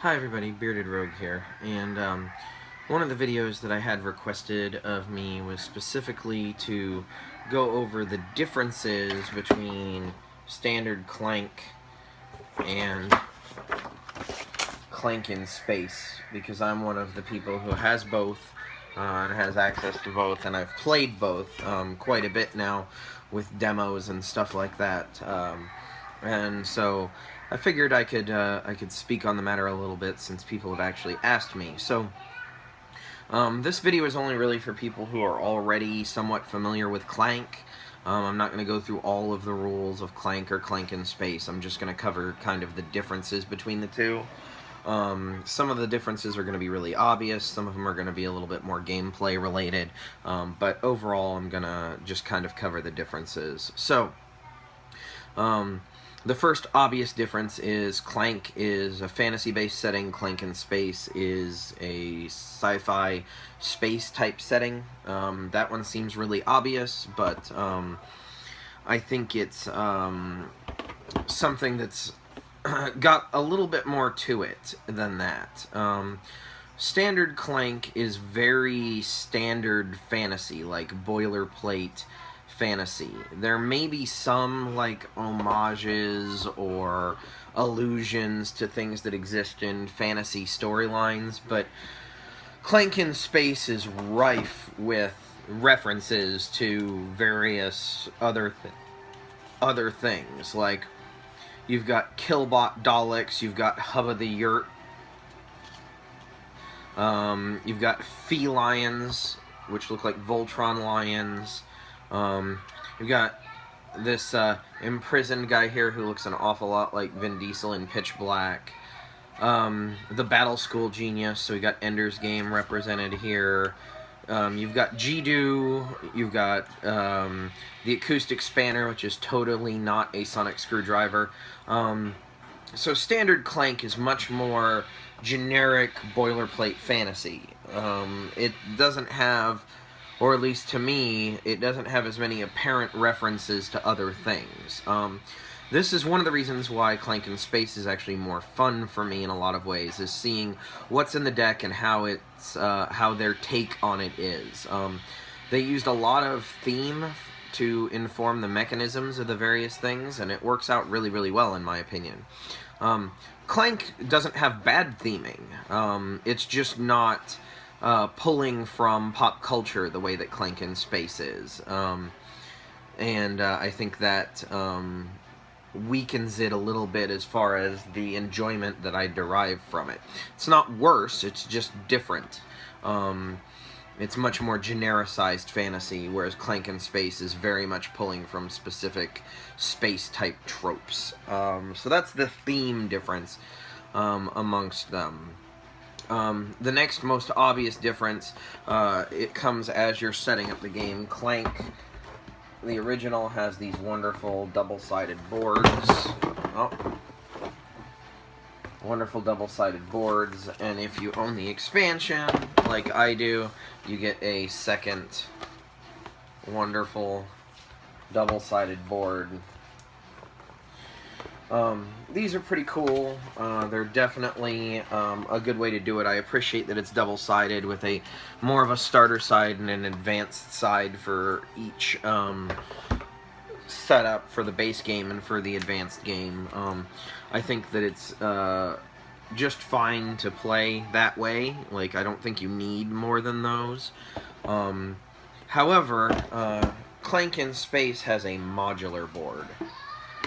Hi everybody, Bearded Rogue here, and one of the videos that I had requested of me was specifically to go over the differences between standard Clank and Clank in space, because I'm one of the people who has both, and has access to both, and I've played both quite a bit now with demos and stuff like that, and so I figured I could speak on the matter a little bit since people have actually asked me. So this video is only really for people who are already somewhat familiar with Clank. I'm not going to go through all of the rules of Clank or Clank in space. I'm just going to cover kind of the differences between the two. Some of the differences are going to be really obvious, some of them are going to be a little bit more gameplay related, but overall I'm going to just kind of cover the differences. So, the first obvious difference is Clank is a fantasy-based setting, Clank in Space is a sci-fi space type setting. That one seems really obvious, but I think it's something that's got a little bit more to it than that. Standard Clank is very standard fantasy, like boilerplate fantasy. There may be some like homages or allusions to things that exist in fantasy storylines, but Clank in Space is rife with references to various other things. Like, you've got Killbot Daleks, you've got Hubba the Yurt, you've got Felines, which look like Voltron lions. You've got this imprisoned guy here who looks an awful lot like Vin Diesel in Pitch Black. The Battle School Genius, so we got Ender's Game represented here. You've got G-Do, you've got the Acoustic Spanner, which is totally not a sonic screwdriver. So standard Clank is much more generic boilerplate fantasy. It doesn't have, or at least to me, it doesn't have as many apparent references to other things. This is one of the reasons why Clank in Space is actually more fun for me in a lot of ways, is seeing what's in the deck and how it's how their take on it is. They used a lot of theme to inform the mechanisms of the various things, and it works out really, really well in my opinion. Clank doesn't have bad theming. It's just not pulling from pop culture the way that Clank in Space is. And I think that weakens it a little bit as far as the enjoyment that I derive from it. It's not worse, it's just different. It's much more genericized fantasy, whereas Clank in Space is very much pulling from specific space-type tropes. So that's the theme difference amongst them. The next most obvious difference, it comes as you're setting up the game. Clank, the original, has these wonderful double-sided boards. Wonderful double-sided boards, and if you own the expansion, like I do, you get a second wonderful double-sided board. These are pretty cool. They're definitely a good way to do it. I appreciate that it's double-sided with a more of a starter side and an advanced side for each setup for the base game and for the advanced game. I think that it's just fine to play that way. Like, I don't think you need more than those. However, Clank in Space has a modular board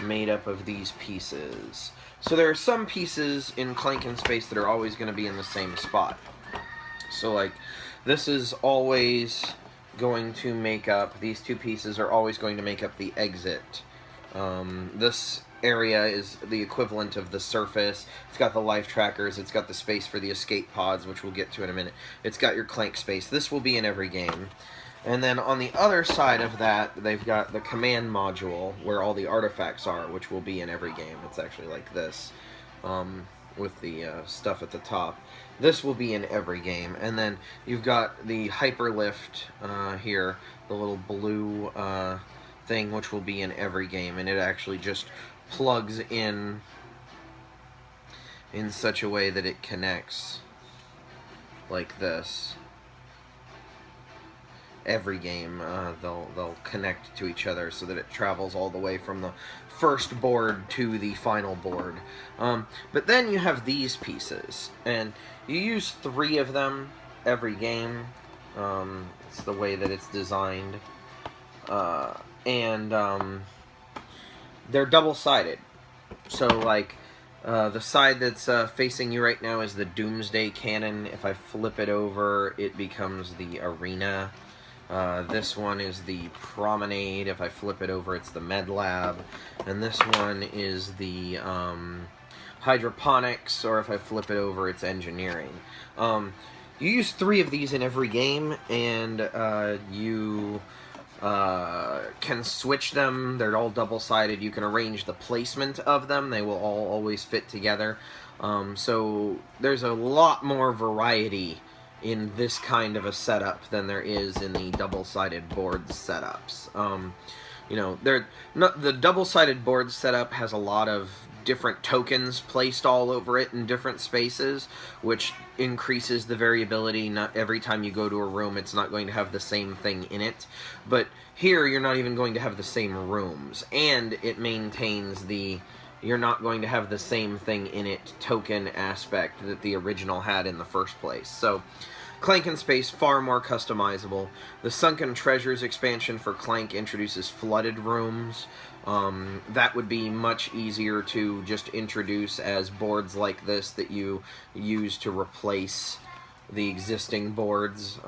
made up of these pieces. So there are some pieces in Clank in Space that are always going to be in the same spot. So, like, this is always going to make up, these two pieces are always going to make up the exit. This area is the equivalent of the surface. It's got the life trackers, it's got the space for the escape pods, which we'll get to in a minute. It's got your Clank space. This will be in every game. And then on the other side of that, they've got the command module, where all the artifacts are, which will be in every game. It's actually like this, with the stuff at the top. This will be in every game. And then you've got the hyperlift here, the little blue thing, which will be in every game. And it actually just plugs in in such a way that it connects like this. Every game, they'll connect to each other so that it travels all the way from the first board to the final board. But then you have these pieces, and you use 3 of them every game. It's the way that it's designed. They're double-sided. So, like, the side that's facing you right now is the Doomsday Cannon. If I flip it over, it becomes the Arena. This one is the Promenade. If I flip it over, it's the Med Lab. And this one is the Hydroponics, or if I flip it over, it's Engineering. You use 3 of these in every game, and you can switch them. They're all double-sided. You can arrange the placement of them. They will all always fit together. So there's a lot more variety in this kind of a setup than there is in the double-sided board setups. You know, the double-sided board setup has a lot of different tokens placed all over it in different spaces, which increases the variability. Not every time you go to a room, it's not going to have the same thing in it. But here, you're not even going to have the same rooms, and it maintains the you're not going to have the same thing in it token aspect that the original had in the first place. So, Clank in Space, far more customizable. The Sunken Treasures expansion for Clank introduces flooded rooms. That would be much easier to just introduce as boards like this that you use to replace the existing boards.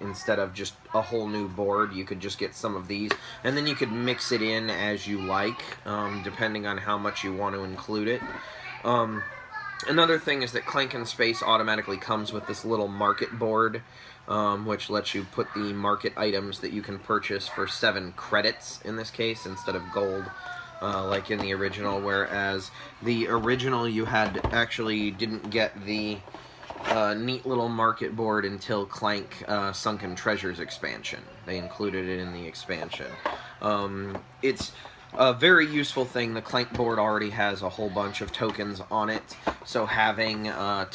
Instead of just a whole new board, you could just get some of these, and then you could mix it in as you like, depending on how much you want to include it. Another thing is that Clank in Space automatically comes with this little market board, which lets you put the market items that you can purchase for 7 credits in this case, instead of gold, like in the original, whereas the original you actually didn't get the neat little market board until Clank Sunken Treasures expansion. They included it in the expansion. It's a very useful thing. The Clank board already has a whole bunch of tokens on it, so having a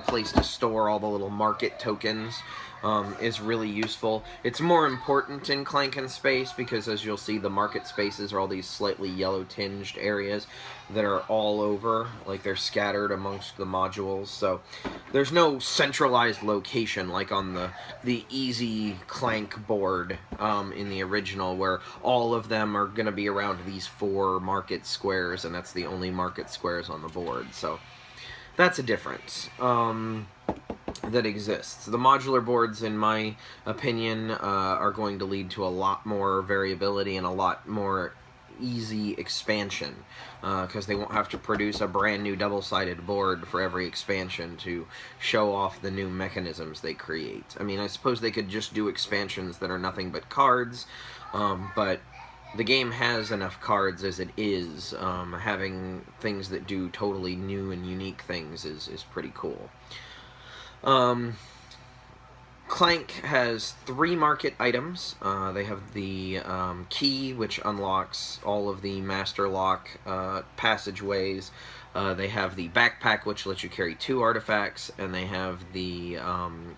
place to store all the little market tokens is really useful. It's more important in Clank in Space because, as you'll see, the market spaces are all these slightly yellow-tinged areas that are all over, like they're scattered amongst the modules. So there's no centralized location like on the easy Clank board in the original, where all of them are going to be around these 4 market squares, and that's the only market squares on the board. So that's a difference that exists. The modular boards, in my opinion, are going to lead to a lot more variability and a lot more easy expansion, because they won't have to produce a brand new double-sided board for every expansion to show off the new mechanisms they create. I mean, I suppose they could just do expansions that are nothing but cards, but the game has enough cards as it is. Having things that do totally new and unique things is pretty cool. Clank has 3 market items. They have the key, which unlocks all of the master lock passageways. They have the backpack, which lets you carry 2 artifacts, and they have the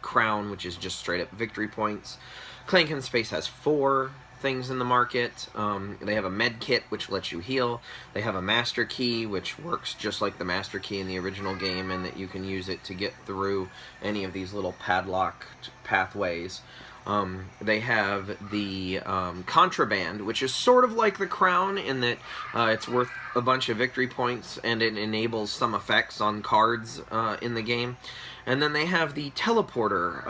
crown, which is just straight up victory points. Clank in Space has 4 things in the market. They have a med kit, which lets you heal. They have a master key, which works just like the master key in the original game, and that you can use it to get through any of these little padlocked pathways. They have the contraband, which is sort of like the crown in that it's worth a bunch of victory points, and it enables some effects on cards in the game. And then they have the teleporter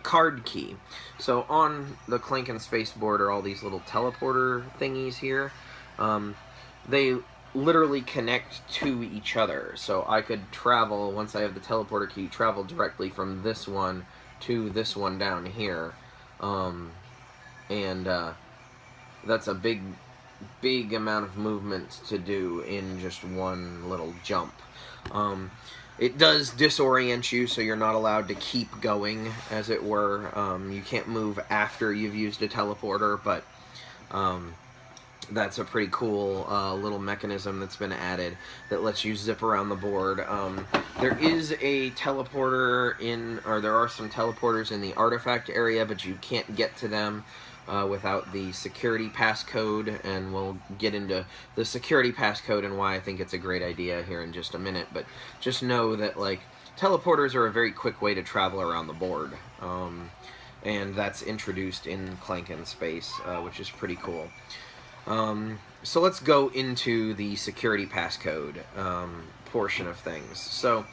card key. So on the Clank in Space board are all these little teleporter thingies here. They literally connect to each other. So I could travel, once I have the teleporter key, travel directly from this one to this one down here. That's a big amount of movement to do in just one little jump. It does disorient you, so you're not allowed to keep going, as it were. You can't move after you've used a teleporter, but That's a pretty cool little mechanism that's been added that lets you zip around the board. There is a teleporter in, or there are some teleporters in the artifact area, but you can't get to them without the security passcode, and we'll get into the security passcode and why I think it's a great idea here in just a minute. But just know that, like, teleporters are a very quick way to travel around the board. And that's introduced in Clank in Space, which is pretty cool. So let's go into the security passcode portion of things. So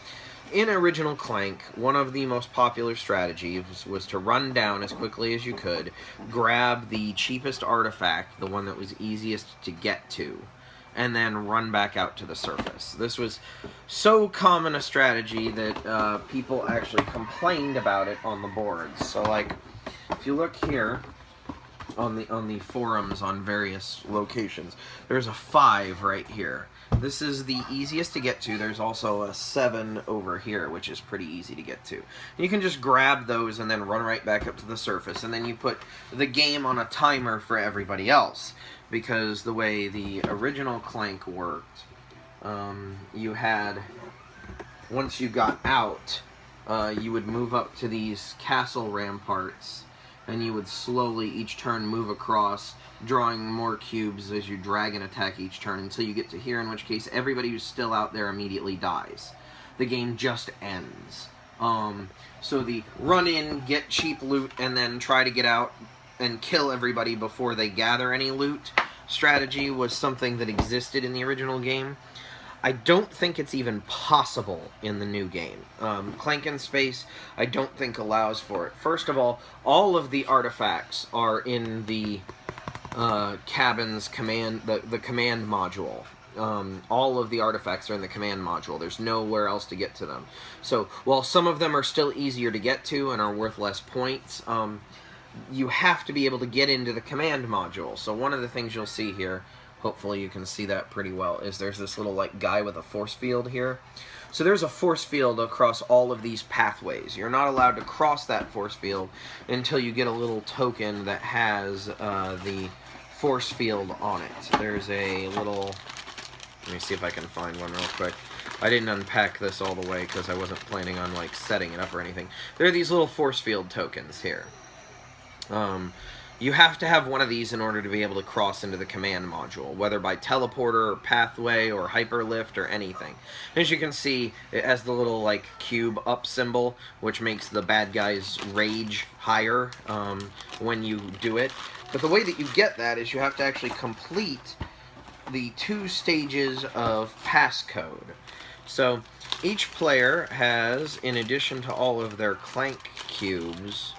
in original Clank, one of the most popular strategies was to run down as quickly as you could, grab the cheapest artifact, the one that was easiest to get to, and then run back out to the surface. This was so common a strategy that people actually complained about it on the boards. So, like, if you look here on the forums on various locations, there's a 5 right here. This is the easiest to get to. There's also a 7 over here, which is pretty easy to get to. You can just grab those and then run right back up to the surface, and then you put the game on a timer for everybody else, because the way the original Clank worked, you had, once you got out, you would move up to these castle ramparts, and you would slowly each turn move across, drawing more cubes as you drag and attack each turn until you get to here, in which case everybody who's still out there immediately dies. The game just ends. So the run in, get cheap loot, and then try to get out and kill everybody before they gather any loot strategy was something that existed in the original game. I don't think it's even possible in the new game. Clank in Space, I don't think allows for it. First of all of the artifacts are in the cabin's command, the command module. All of the artifacts are in the command module. There's nowhere else to get to them. So while some of them are still easier to get to and are worth less points, you have to be able to get into the command module. So one of the things you'll see here, hopefully you can see that pretty well, is there's this little, like, guy with a force field here. So there's a force field across all of these pathways. You're not allowed to cross that force field until you get a little token that has the force field on it. There's a little, let me see if I can find one real quick. I didn't unpack this all the way because I wasn't planning on, like, setting it up or anything. There are these little force field tokens here. You have to have one of these in order to be able to cross into the command module, whether by teleporter or pathway or hyperlift or anything. As you can see, it has the little, like, cube up symbol, which makes the bad guy's rage higher when you do it. But the way that you get that is you have to actually complete the 2 stages of passcode. So each player has, in addition to all of their Clank cubes,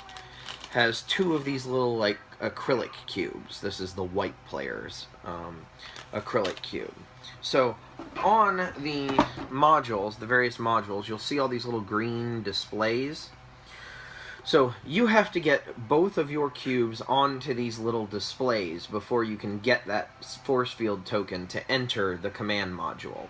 has 2 of these little, like, acrylic cubes. This is the white player's acrylic cube. So on the modules, the various modules, you'll see all these little green displays. So you have to get both of your cubes onto these little displays before you can get that force field token to enter the command module.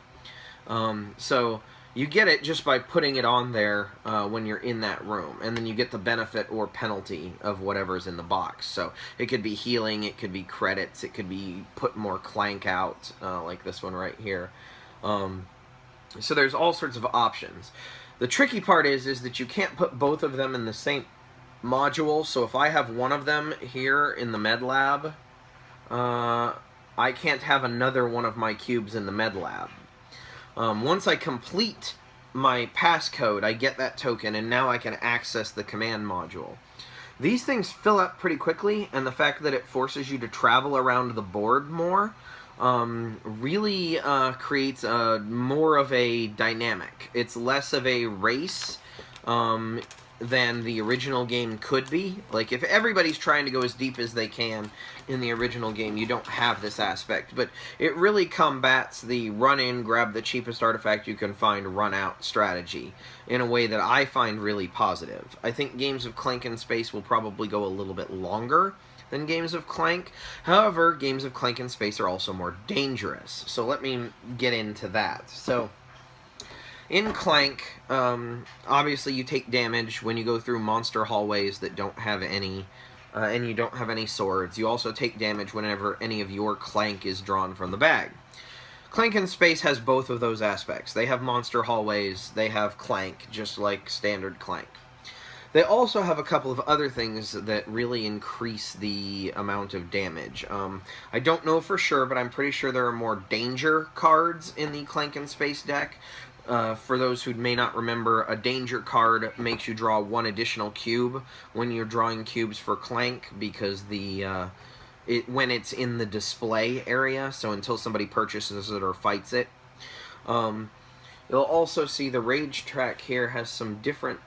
So you get it just by putting it on there when you're in that room, and then you get the benefit or penalty of whatever's in the box. So it could be healing, it could be credits, it could be put more Clank out, like this one right here. So there's all sorts of options. The tricky part is that you can't put both of them in the same module. So if I have one of them here in the med lab, I can't have another one of my cubes in the med lab. Once I complete my passcode, I get that token, and now I can access the command module. These things fill up pretty quickly, and the fact that it forces you to travel around the board more really creates more of a dynamic. It's less of a race than the original game could be. Like, if everybody's trying to go as deep as they can in the original game, you don't have this aspect. But it really combats the run-in, grab the cheapest artifact you can find, run-out strategy in a way that I find really positive. I think games of Clank in Space will probably go a little bit longer than games of Clank. However, games of Clank in Space are also more dangerous. So let me get into that. So in Clank, obviously you take damage when you go through monster hallways that don't have any and you don't have any swords. You also take damage whenever any of your Clank is drawn from the bag. Clank in Space has both of those aspects. They have monster hallways, they have Clank, just like standard Clank. They also have a couple of other things that really increase the amount of damage. I don't know for sure, but I'm pretty sure there are more danger cards in the Clank in Space deck. For those who may not remember, a danger card makes you draw one additional cube when you're drawing cubes for Clank, because when it's in the display area, so until somebody purchases it or fights it. You'll also see the rage track here has some different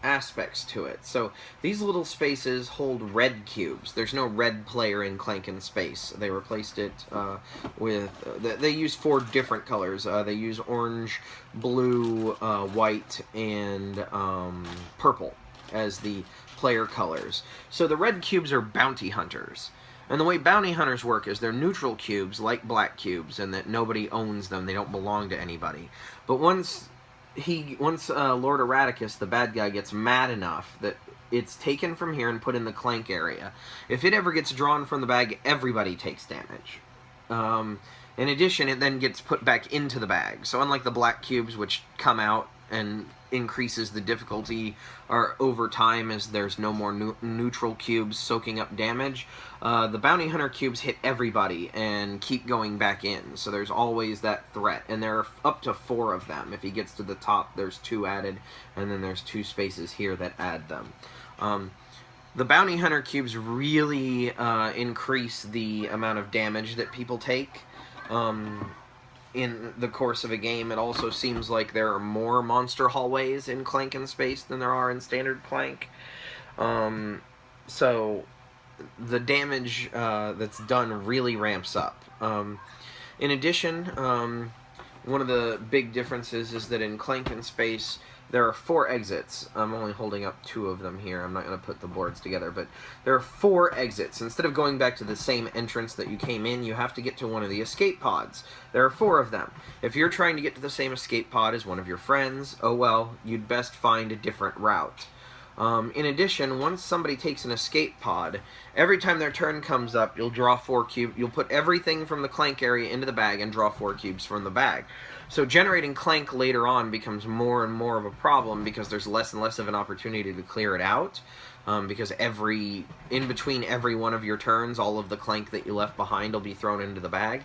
aspects to it. So these little spaces hold red cubes. There's no red player in Clank in Space. They replaced it with... they use 4 different colors. They use orange, blue, white, and purple as the player colors. So the red cubes are bounty hunters. And the way bounty hunters work is they're neutral cubes, like black cubes, and that nobody owns them. They don't belong to anybody. But once Lord Eradicus, the bad guy, gets mad enough that it's taken from here and put in the Clank area, if it ever gets drawn from the bag, everybody takes damage. In addition, it then gets put back into the bag. So unlike the black cubes, which come out and increases the difficulty or over time as there's no more neutral cubes soaking up damage, the bounty hunter cubes hit everybody and keep going back in, so there's always that threat, and there are up to 4 of them. If he gets to the top, there's 2 added, and then there's 2 spaces here that add them. The bounty hunter cubes really increase the amount of damage that people take in the course of a game. It also seems like there are more monster hallways in Clank in Space than there are in standard Clank. So the damage that's done really ramps up. In addition, one of the big differences is that in Clank in Space, there are 4 exits. I'm only holding up 2 of them here. I'm not going to put the boards together, but there are 4 exits. Instead of going back to the same entrance that you came in, you have to get to one of the escape pods. There are 4 of them. If you're trying to get to the same escape pod as one of your friends, oh well, you'd best find a different route. In addition, once somebody takes an escape pod, every time their turn comes up, you'll draw 4 cubes. You'll put everything from the Clank area into the bag and draw 4 cubes from the bag. So generating Clank later on becomes more and more of a problem because there's less and less of an opportunity to clear it out. Because in between every one of your turns, all of the Clank that you left behind will be thrown into the bag.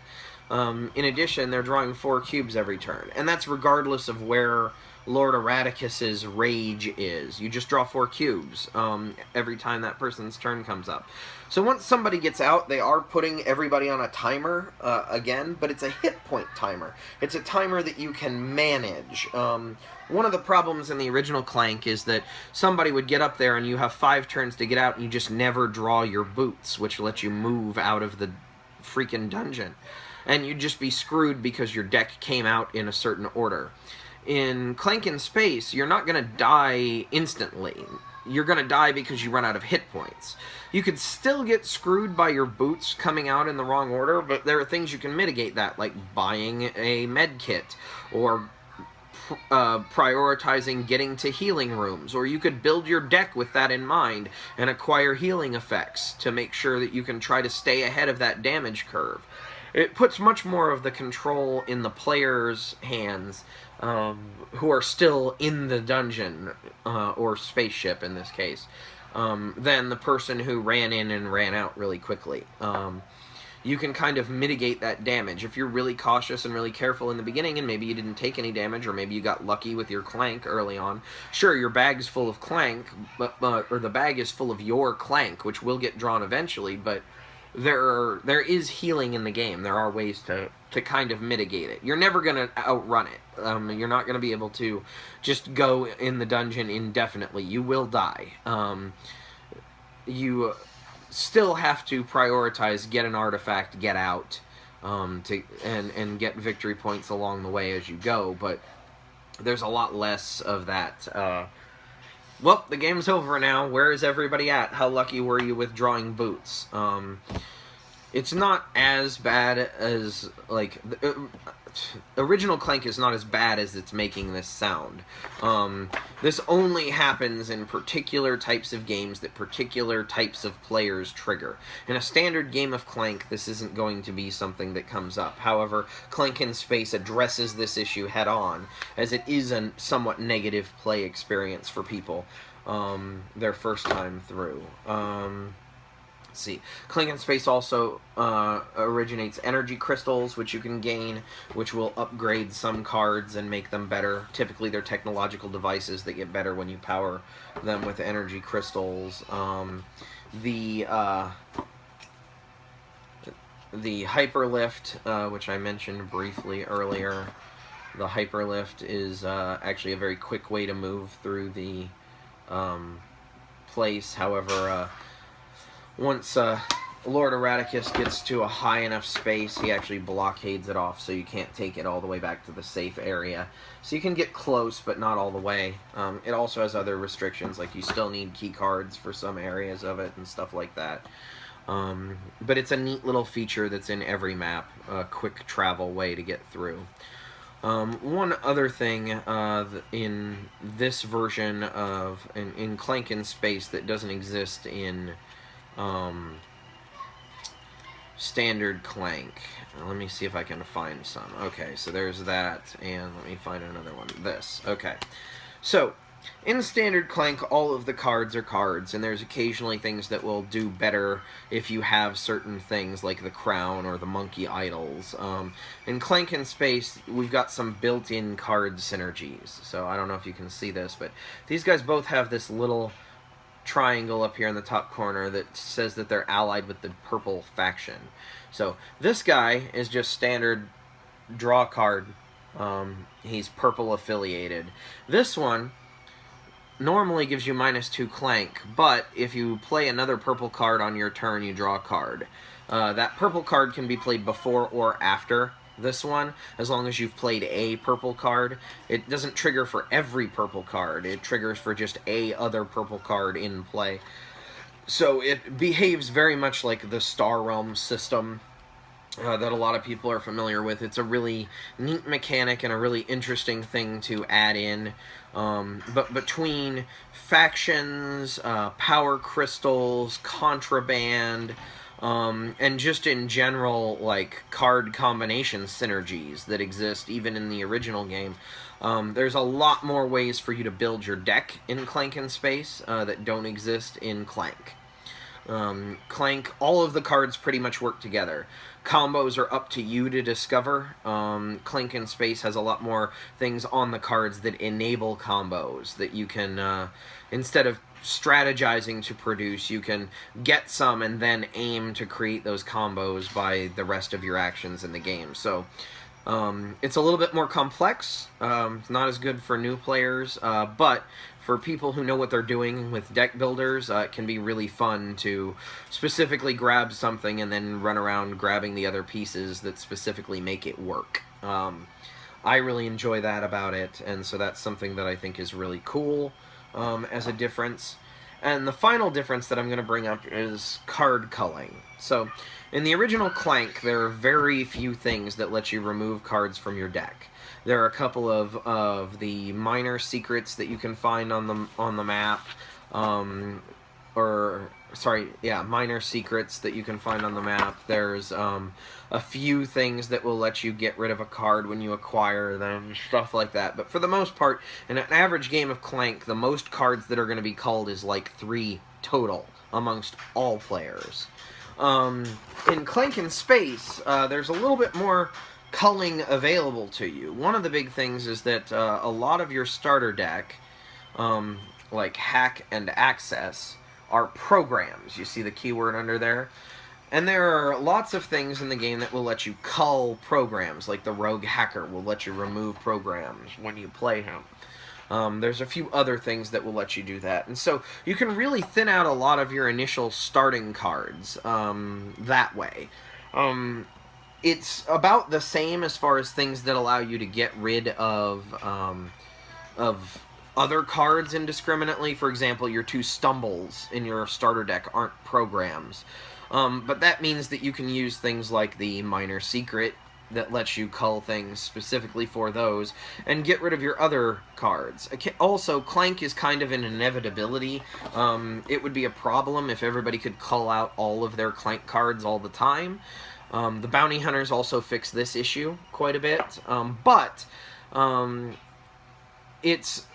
In addition, they're drawing 4 cubes every turn, and that's regardless of where Lord Eradicus's rage is. You just draw 4 cubes every time that person's turn comes up. So once somebody gets out, they are putting everybody on a timer again, but it's a hit point timer. It's a timer that you can manage. One of the problems in the original Clank is that somebody would get up there and you have 5 turns to get out and you just never draw your boots, which let you move out of the freaking dungeon. And you'd just be screwed because your deck came out in a certain order. In Clank in Space, you're not going to die instantly. You're going to die because you run out of hit points. You could still get screwed by your boots coming out in the wrong order, but there are things you can mitigate that, like buying a med kit, or prioritizing getting to healing rooms, or you could build your deck with that in mind and acquire healing effects to make sure that you can try to stay ahead of that damage curve. It puts much more of the control in the player's hands, who are still in the dungeon, or spaceship in this case, than the person who ran in and ran out really quickly. You can kind of mitigate that damage. If you're really cautious and really careful in the beginning, and maybe you didn't take any damage, or maybe you got lucky with your Clank early on, sure, your bag's full of Clank, or the bag is full of your Clank, which will get drawn eventually, but there is healing in the game. There are ways to kind of mitigate it. You're never going to outrun it. You're not going to be able to just go in the dungeon indefinitely. You will die. You still have to prioritize, get an artifact, get out, and get victory points along the way as you go, but there's a lot less of that. Well, the game's over now. Where is everybody at? How lucky were you with drawing boots? it's not as bad as, like, the original Clank is not as bad as it's making this sound. This only happens in particular types of games that particular types of players trigger. In a standard game of Clank, this isn't going to be something that comes up. However, Clank in Space addresses this issue head on, as it is a somewhat negative play experience for people their first time through. See, Clank in Space also originates energy crystals, which you can gain, which will upgrade some cards and make them better. Typically, they're technological devices that get better when you power them with energy crystals. The Hyperlift, which I mentioned briefly earlier, the Hyperlift is actually a very quick way to move through the place. However, once Lord Erraticus gets to a high enough space, he actually blockades it off, so you can't take it all the way back to the safe area. So you can get close, but not all the way. It also has other restrictions, like you still need key cards for some areas of it and stuff like that. But it's a neat little feature that's in every map, a quick travel way to get through. One other thing in this version of in Clank in Space that doesn't exist in standard Clank. Let me see if I can find some. Okay, so there's that, and let me find another one. This. Okay. So, in standard Clank, all of the cards are cards, and there's occasionally things that will do better if you have certain things, like the crown or the monkey idols. In Clank in Space, we've got some built-in card synergies. So, I don't know if you can see this, but these guys both have this little triangle up here in the top corner that says that they're allied with the purple faction. So this guy is just standard draw card. He's purple affiliated. This one normally gives you -2 Clank, but if you play another purple card on your turn, you draw a card. That purple card can be played before or after this one, as long as you've played a purple card. It doesn't trigger for every purple card. It triggers for just a other purple card in play. So it behaves very much like the Star Realm system that a lot of people are familiar with. It's a really neat mechanic and a really interesting thing to add in. But between factions, power crystals, contraband, and just in general, like, card combination synergies that exist even in the original game. There's a lot more ways for you to build your deck in Clank in Space that don't exist in Clank. Clank, all of the cards pretty much work together. Combos are up to you to discover. Clank in Space has a lot more things on the cards that enable combos that you can, instead of strategizing to produce, you can get some and then aim to create those combos by the rest of your actions in the game. So it's a little bit more complex. It's not as good for new players, but for people who know what they're doing with deck builders, it can be really fun to specifically grab something and then run around grabbing the other pieces that specifically make it work. I really enjoy that about it, and so that's something that I think is really cool as a difference. And the final difference that I'm going to bring up is card culling. So, in the original Clank, there are very few things that let you remove cards from your deck. There are a couple of the minor secrets that you can find on the map, minor secrets that you can find on the map. There's a few things that will let you get rid of a card when you acquire them, stuff like that. But for the most part, in an average game of Clank, the most cards that are going to be culled is like 3 total amongst all players. In Clank in Space, there's a little bit more culling available to you. One of the big things is that a lot of your starter deck, like Hack and Access, are programs. You see the keyword under there? And there are lots of things in the game that will let you cull programs, like the Rogue Hacker will let you remove programs when you play him. There's a few other things that will let you do that. And so you can really thin out a lot of your initial starting cards that way. It's about the same as far as things that allow you to get rid of other cards indiscriminately. For example, your 2 stumbles in your starter deck aren't programs. But that means that you can use things like the minor secret that lets you cull things specifically for those, and get rid of your other cards. Also, Clank is kind of an inevitability. It would be a problem if everybody could cull out all of their Clank cards all the time. The Bounty Hunters also fix this issue quite a bit, but it's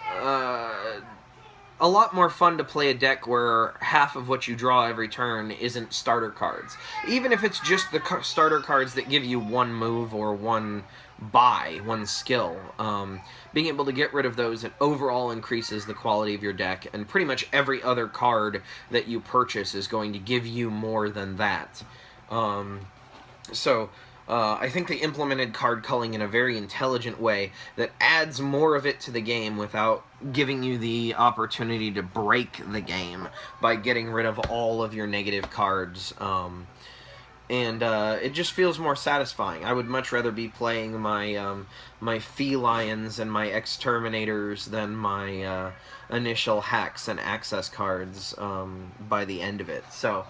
a lot more fun to play a deck where half of what you draw every turn isn't starter cards. Even if it's just the starter cards that give you one move or one buy, one skill. Being able to get rid of those, it overall increases the quality of your deck, and pretty much every other card that you purchase is going to give you more than that. I think they implemented card culling in a very intelligent way that adds more of it to the game without giving you the opportunity to break the game by getting rid of all of your negative cards. It just feels more satisfying. I would much rather be playing my my felines and my exterminators than my initial hacks and access cards by the end of it. So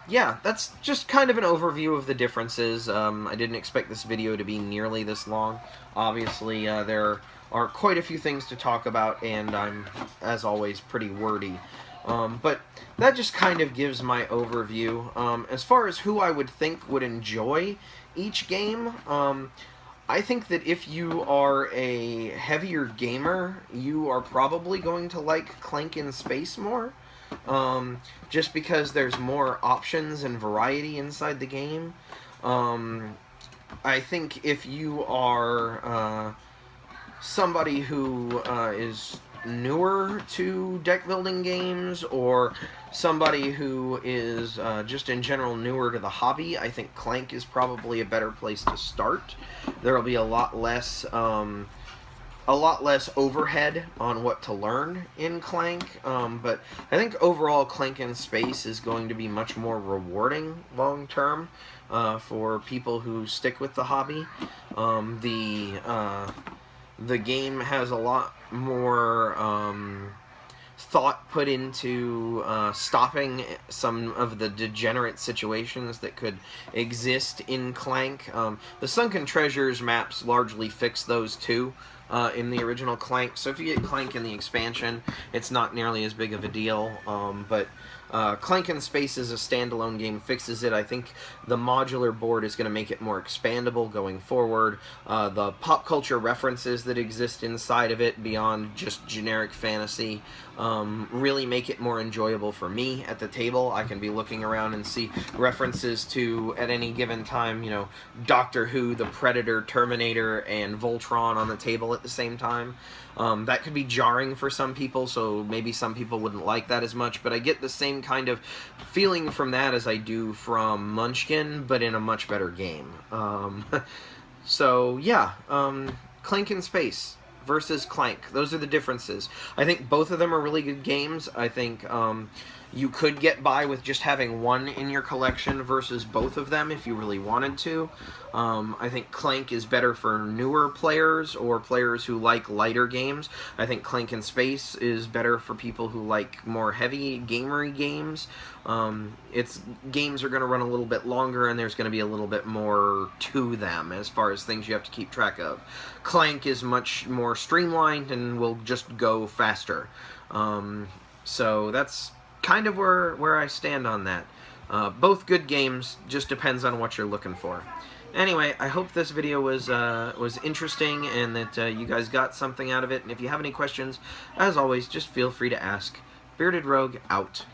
yeah, that's just kind of an overview of the differences. I didn't expect this video to be nearly this long. Obviously, there are quite a few things to talk about, and I'm, as always, pretty wordy. But that just kind of gives my overview. As far as who I would think would enjoy each game, I think that if you are a heavier gamer, you are probably going to like Clank in Space more. Just because there's more options and variety inside the game. I think if you are somebody who is newer to deck building games, or somebody who is just in general newer to the hobby, I think Clank is probably a better place to start. There will be a lot less overhead on what to learn in Clank, but I think overall Clank in Space is going to be much more rewarding long term for people who stick with the hobby. The game has a lot more thought put into stopping some of the degenerate situations that could exist in Clank. The Sunken Treasures maps largely fix those too. In the original Clank, so if you get Clank in the expansion, it's not nearly as big of a deal, but Clank in Space as a standalone game fixes it. I think the modular board is going to make it more expandable going forward. The pop culture references that exist inside of it, beyond just generic fantasy, really make it more enjoyable for me at the table. I can be looking around and see references to, at any given time, you know, Doctor Who, the Predator, Terminator, and Voltron on the table at the same time. That could be jarring for some people, so maybe some people wouldn't like that as much, but I get the same kind of feeling from that as I do from Munchkin, but in a much better game. So, yeah, Clank in Space versus Clank. Those are the differences. I think both of them are really good games. I think you could get by with just having one in your collection versus both of them if you really wanted to. I think Clank is better for newer players or players who like lighter games. I think Clank in Space is better for people who like more heavy gamery games. Its games are going to run a little bit longer, and there's going to be a little bit more to them as far as things you have to keep track of. Clank is much more streamlined and will just go faster. So that's kind of where I stand on that. Both good games, just depends on what you're looking for. Anyway, I hope this video was interesting and that you guys got something out of it. And if you have any questions, as always, just feel free to ask. Bearded Rogue, out.